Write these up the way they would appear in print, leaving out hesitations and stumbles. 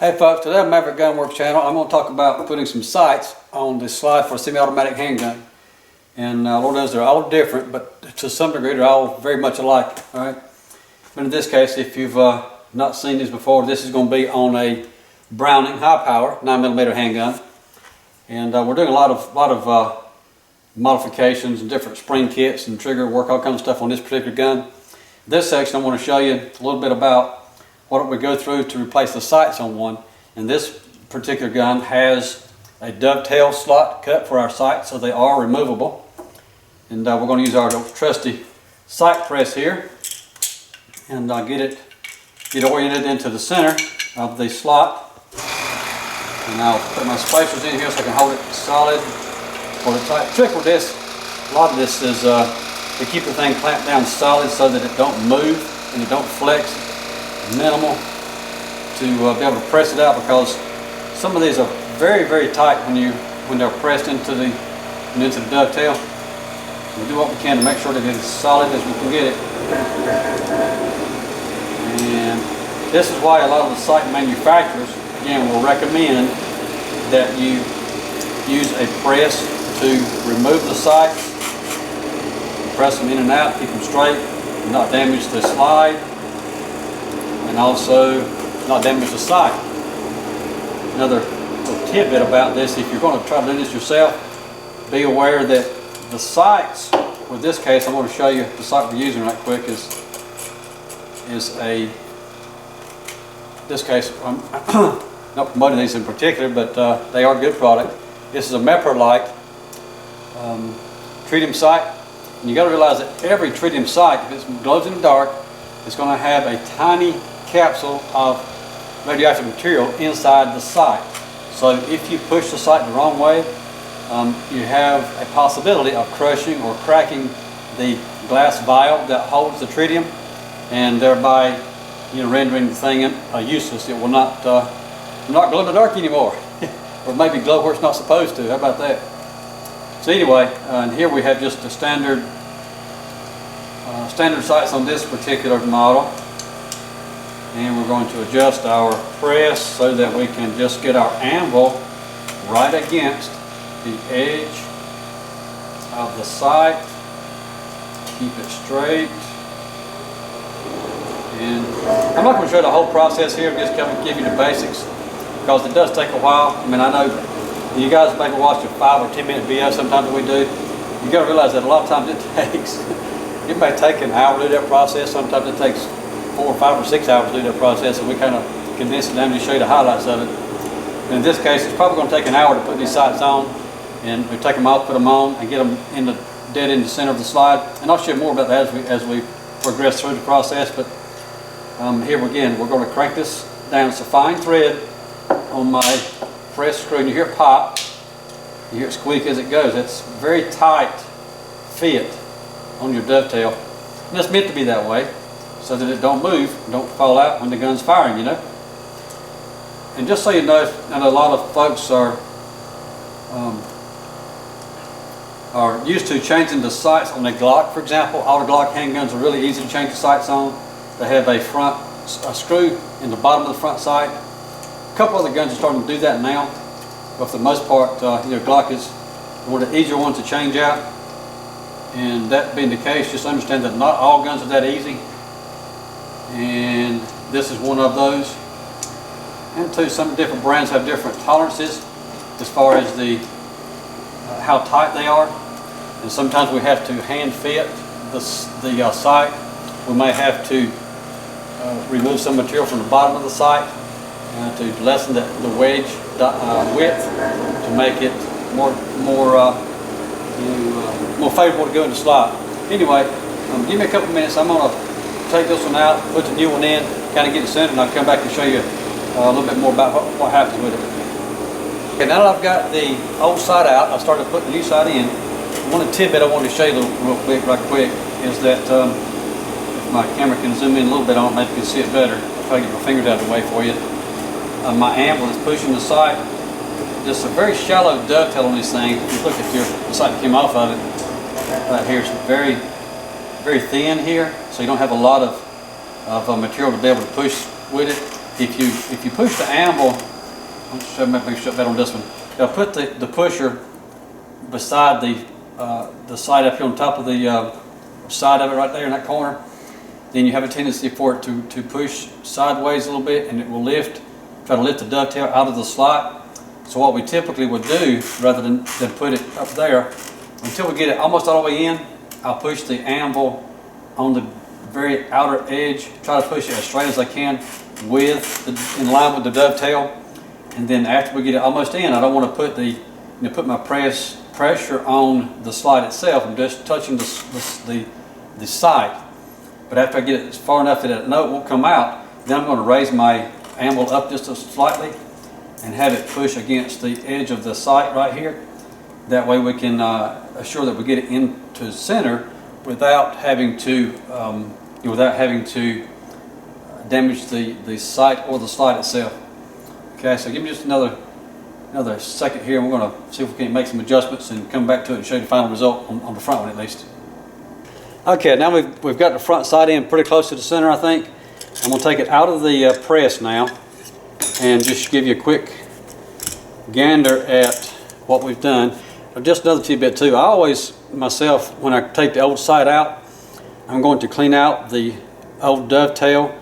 Hey folks, today on Maverick Gunworks channel, I'm going to talk about putting some sights on the slide for a semi-automatic handgun. And Lord knows they're all different, but to some degree they're all very much alike. All right. But in this case, if you've not seen these before, this is going to be on a Browning high power 9mm handgun. And we're doing a lot of modifications and different spring kits and trigger work, all kinds of stuff on this particular gun. This section I want to show you a little bit about what we go through to replace the sights on one. And this particular gun has a dovetail slot cut for our sights, so they are removable. And we're going to use our trusty sight press here and get oriented into the center of the slot. And I'll put my spacers in here so I can hold it solid, hold it tight. The trick with this, a lot of this is to keep the thing clamped down solid so that it don't move and it don't flex. Minimal to be able to press it out, because some of these are very, very tight when they're pressed into the dovetail. We'll do what we can to make sure that it's as solid as we can get it. And this is why a lot of the sight manufacturers, again, will recommend that you use a press to remove the sights. Press them in and out, keep them straight, and not damage the slide, and also not damage the sight. Another little tidbit about this, if you're going to try to do this yourself, be aware that the sights, with this case, I'm going to show you the sight we're using right quick is this case, I'm not promoting these in particular, but they are a good product. This is a Mepper-like tritium sight. And you got to realize that every tritium sight, if it glows in the dark, it's going to have a tiny capsule of radioactive material inside the sight. So if you push the sight the wrong way, you have a possibility of crushing or cracking the glass vial that holds the tritium, and thereby rendering the thing useless. It will not glow in the dark anymore, or maybe glow where it's not supposed to. How about that? So anyway, and here we have just the standard sights on this particular model. And we're going to adjust our press so that we can just get our anvil right against the edge of the sight. Keep it straight. And I'm not going to show the whole process here, I'm just going to give you the basics, because it does take a while. I mean, I know you guys maybe watch a 5 or 10 minute video sometimes we do. You got to realize that a lot of times it may take an hour to do that process. Sometimes it takes 4 or 5 or 6 hours to do that process, and we kind of condense it down to show you the highlights of it. And in this case, it's probably going to take an hour to put these sights on, and we take them off, put them on, and get them dead in the center of the slide. And I'll share more about that as we progress through the process. But here again, we're going to crank this down. It's a fine thread on my press screw, and you hear it pop, you hear it squeak as it goes. It's very tight fit on your dovetail, and it's meant to be that way, so that it don't move, don't fall out when the gun's firing, And just so you know, and a lot of folks are used to changing the sights on a Glock, for example. All the Glock handguns are really easy to change the sights on. They have a screw in the bottom of the front sight. A couple other guns are starting to do that now, but for the most part, Glock is one of the easier ones to change out. And that being the case, just understand that not all guns are that easy. And this is one of those. And two, some different brands have different tolerances as far as how tight they are. And sometimes we have to hand fit the sight. We may have to remove some material from the bottom of the sight to lessen the wedge width to make it more favorable to go in the slot. Anyway, give me a couple minutes. I'm going to take this one out, put the new one in, kind of get it centered, and I'll come back and show you a little bit more about what happens with it. Okay, now that I've got the old sight out, I started putting the new sight in. One tidbit I wanted to show you right quick is that if my camera can zoom in a little bit on it, maybe you can see it better. I'll try to get my fingers out of the way for you. My anvil is pushing the sight. Just a very shallow dovetail on this thing. If you look at the sight that came off of it, right here, it's very, very thin here, so you don't have a lot of material to be able to push with it. if you push the anvil, I'm just trying to make sure better on this one. I'll put the pusher beside the side up here on top of the side of it right there in that corner. Then you have a tendency for it to push sideways a little bit, and it will try to lift the dovetail out of the slot. So what we typically would do, rather than put it up there, until we get it almost all the way in, I'll push the anvil on the very outer edge, try to push it as straight as I can in line with the dovetail. And then after we get it almost in, I don't want to put my pressure on the slide itself. I'm just touching the sight. But after I get it far enough that that note won't come out, then I'm going to raise my anvil up just slightly and have it push against the edge of the sight right here. That way we can assure that we get it into center without having to damage the sight or the slide itself. Okay, so give me just another second here, and we're going to see if we can make some adjustments and come back to it and show you the final result on the front one at least. Okay, now we've got the front side in pretty close to the center, I think. I'm going to take it out of the press now and just give you a quick gander at what we've done. Just another tidbit too. I always, myself, when I take the old side out, I'm going to clean out the old dovetail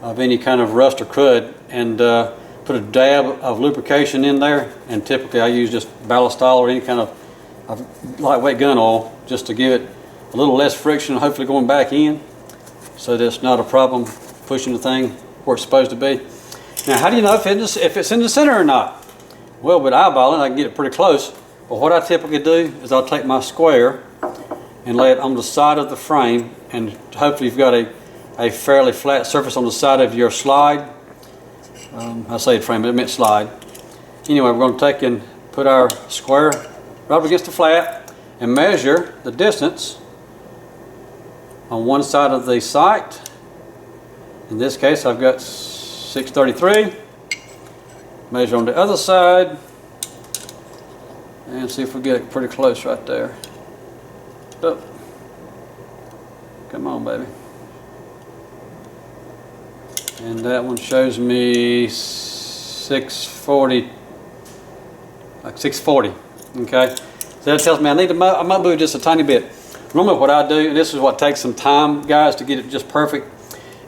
of any kind of rust or crud and put a dab of lubrication in there. And typically I use just ballast oil or any kind of lightweight gun oil just to give it a little less friction, hopefully going back in, so that it's not a problem pushing the thing where it's supposed to be. Now, how do you know if it's in the center or not? Well, with eyeballing, I can get it pretty close. But what I typically do is I'll take my square and lay it on the side of the frame, and hopefully you've got a fairly flat surface on the side of your slide. I say frame, but I meant slide. Anyway, we're going to take and put our square right up against the flat and measure the distance on one side of the sight. In this case, I've got 633. Measure on the other side and see if we get it pretty close right there. Oh. Come on, baby. And that one shows me 640, like 640. Okay, so that tells me I might move just a tiny bit. Normally what I do, and this is what takes some time, guys, to get it just perfect.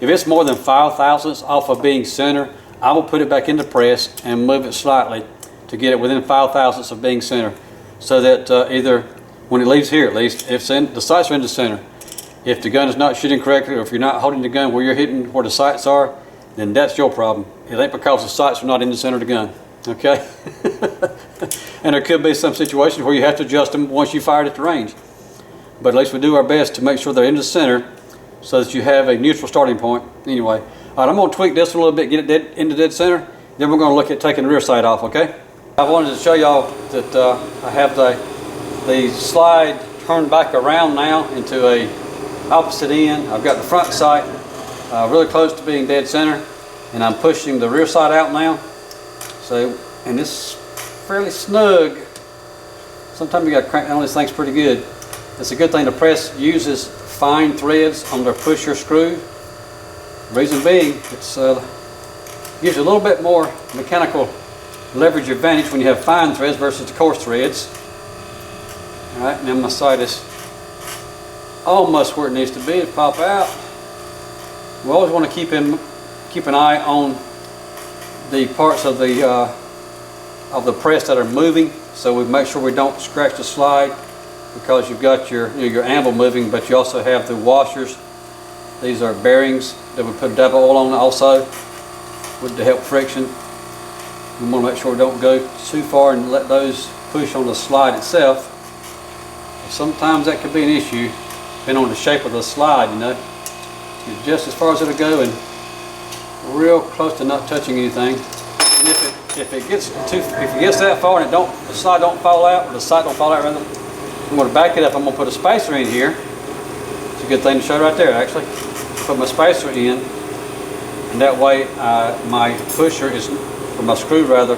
If it's more than 5 thousandths off of being center, I will put it back into press and move it slightly to get it within 5 thousandths of being center, so that either when it leaves here, at least, if the sights are in the center, if the gun is not shooting correctly, or if you're not holding the gun where you're hitting where the sights are, then that's your problem. It ain't because the sights are not in the center of the gun. Okay? And there could be some situations where you have to adjust them once you fire it at the range. But at least we do our best to make sure they're in the center so that you have a neutral starting point. Anyway, all right, I'm going to tweak this a little bit, get it into dead center. Then we're going to look at taking the rear sight off, okay? I wanted to show y'all that I have the slide turned back around now into a opposite end. I've got the front sight really close to being dead center, and I'm pushing the rear sight out now. So, and it's fairly snug. Sometimes you got to crank down these things pretty good. It's a good thing the press uses fine threads on the pusher screw. Reason being, it gives you a little bit more mechanical leverage advantage when you have fine threads versus the coarse threads. All right, now my sight is almost where it needs to be to pop out. We always want to keep an eye on the parts of the press that are moving, so we make sure we don't scratch the slide, because you've got your anvil moving, but you also have the washers. These are bearings that we put dab oil on also to help friction. We want to make sure we don't go too far and let those push on the slide itself. Sometimes that could be an issue depending on the shape of the slide, you know. It's just as far as it'll go and real close to not touching anything. And if it gets that far and the slide don't fall out, or the sight don't fall out rather, I'm going to back it up. I'm going to put a spacer in here. It's a good thing to show right there, actually. Put my spacer in, and that way my pusher is, or my screw rather,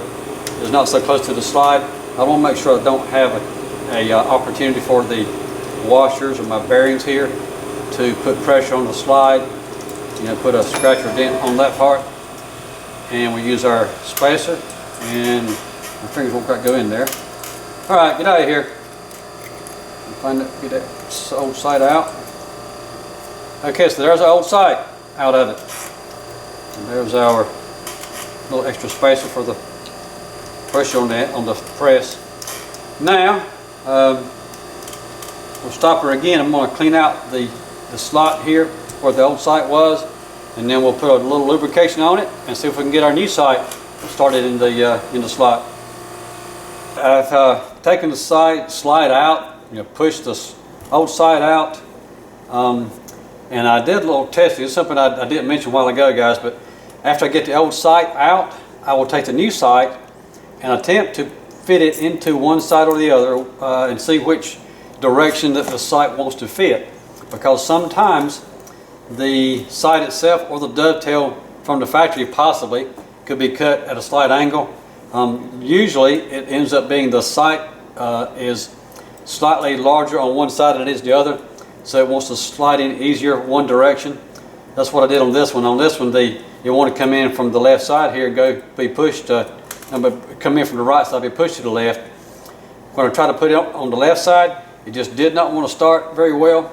is not so close to the slide. I want to make sure I don't have a opportunity for the washers or my bearings here to put pressure on the slide, put a scratch or dent on that part. and we use our spacer, and my fingers won't quite go in there. All right, get out of here. Get that old side out. Okay, so there's our old side out of it. And there's our little extra spacer for the pressure on the press. Now, we'll stop her again. I'm going to clean out the slot here where the old sight was, and then we'll put a little lubrication on it and see if we can get our new sight started in the slot. I've taken the slide out, pushed the old sight out, and I did a little testing. It's something I didn't mention a while ago, guys, but after I get the old sight out, I will take the new sight and attempt to fit it into one side or the other and see which direction that the sight wants to fit, because sometimes the sight itself or the dovetail from the factory possibly could be cut at a slight angle. Usually it ends up being the sight is slightly larger on one side than it is the other, so it wants to slide in easier one direction. That's what I did on this one. On this one, you want to come in from the left side here and be pushed, come in from the right side, be pushed to the left. When I tried to put it on the left side, it just did not want to start very well.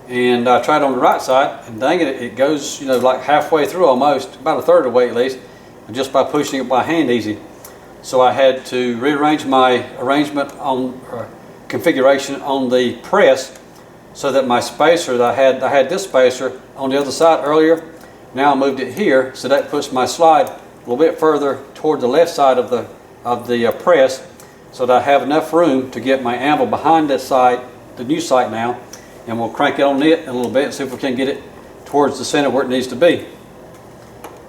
And I tried on the right side, and dang it, it goes, like halfway through almost, about a third of the way at least, just by pushing it by hand easy. So I had to rearrange my configuration on the press so that my spacer that I had this spacer on the other side earlier. Now I moved it here, so that puts my slide a little bit further toward the left side of the press, so that I have enough room to get my anvil behind that side, the new sight now, and we'll crank it on it a little bit and see if we can get it towards the center where it needs to be.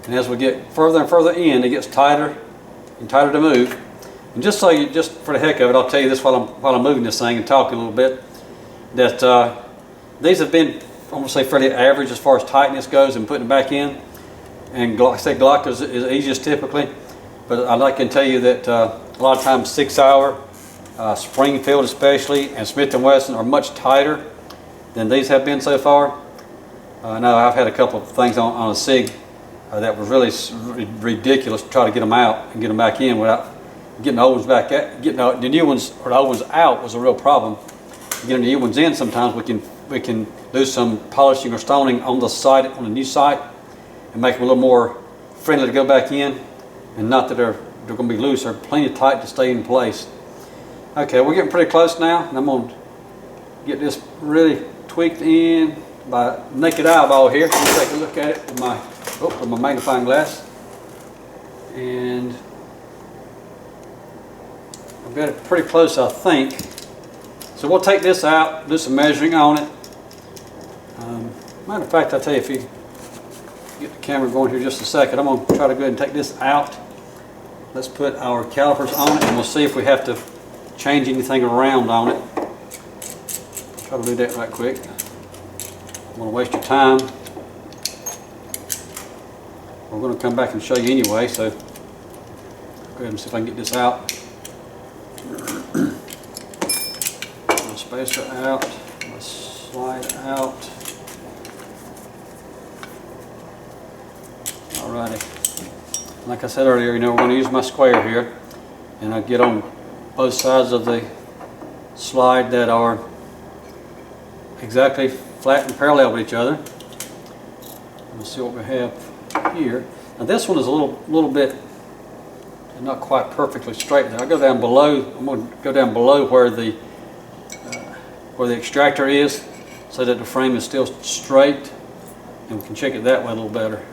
And as we get further and further in, it gets tighter and tighter to move. And just for the heck of it, I'll tell you this while I'm moving this thing and talking a little bit, that these have been, I'm going to say, fairly average as far as tightness goes and putting it back in. And like I say, Glock is easiest typically, but I can tell you that a lot of times 6 hour, Springfield especially, and Smith & Wesson are much tighter than these have been so far. Now I've had a couple of things on a SIG that was really ridiculous to try to get them out and get them back in without getting the old ones back. Getting the new ones or the old ones out was a real problem. Getting the new ones in, sometimes we can do some polishing or stoning on the new sight and make them a little more friendly to go back in, and not that they're going to be loose. They're plenty tight to stay in place. Okay, we're getting pretty close now, and I'm going to get this really tweaked in by naked eyeball here. Let me take a look at it with my magnifying glass, and I've got it pretty close, I think. So we'll take this out, do some measuring on it. Matter of fact, I'll tell you, if you get the camera going here just a second, I'm going to try to go ahead and take this out. Let's put our calipers on it, and we'll see if we have to change anything around on it. Try to do that right quick. I don't want to waste your time. We're going to come back and show you anyway, so go ahead and see if I can get this out. My spacer out, my slide out. Alrighty. Like I said earlier, we're going to use my square here, and I get on both sides of the slide that are exactly flat and parallel with each other. We'll see what we have here. Now this one is a little bit not quite perfectly straight there. I go down below. I'm going to go down below where the extractor is, so that the frame is still straight, and we can check it that way a little better.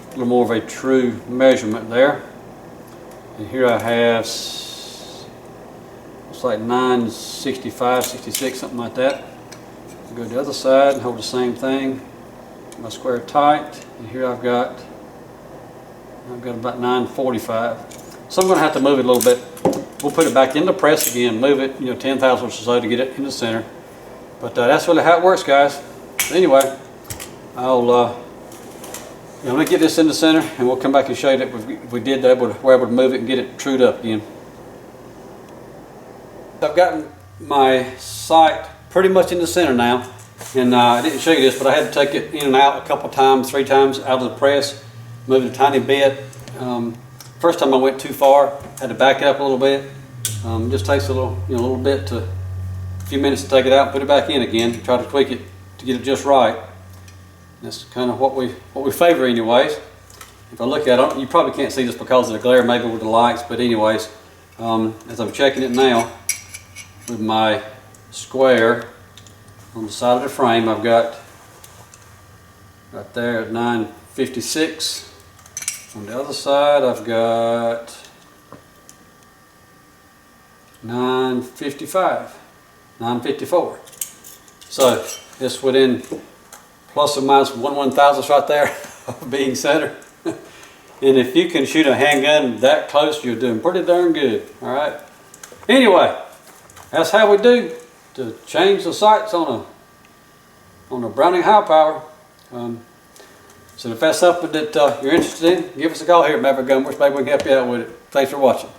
A little more of a true measurement there. And here I have, it's like 965, 66, something like that. I'll go to the other side and hold the same thing. My square tight, and here I've got about 945. So I'm going to have to move it a little bit. We'll put it back in the press again, move it 10 thousandths or so to get it in the center. But that's really how it works, guys. Anyway, I'll I'm going to get this in the center, and we'll come back and show you that we did that, we're able to move it and get it trued up again. I've gotten my sight pretty much in the center now, and I didn't show you this, but I had to take it in and out a couple times, 3 times out of the press, move it a tiny bit, First time I went too far, had to back it up a little bit. Just takes a little bit a few minutes to take it out and put it back in again. Try to tweak it to get it just right. That's kind of what we favor anyways. If I look at it, you probably can't see this because of the glare, maybe with the lights, but anyways, as I'm checking it now with my square on the side of the frame, I've got right there at 956. On the other side, I've got 955, 954. So it's within plus or minus 1/1000th right there of being center. And if you can shoot a handgun that close, you're doing pretty darn good. All right. Anyway, that's how we do to change the sights on a Browning high power. So if that's something that you're interested in, give us a call here at Maverick Gun Works. Maybe we can help you out with it. Thanks for watching.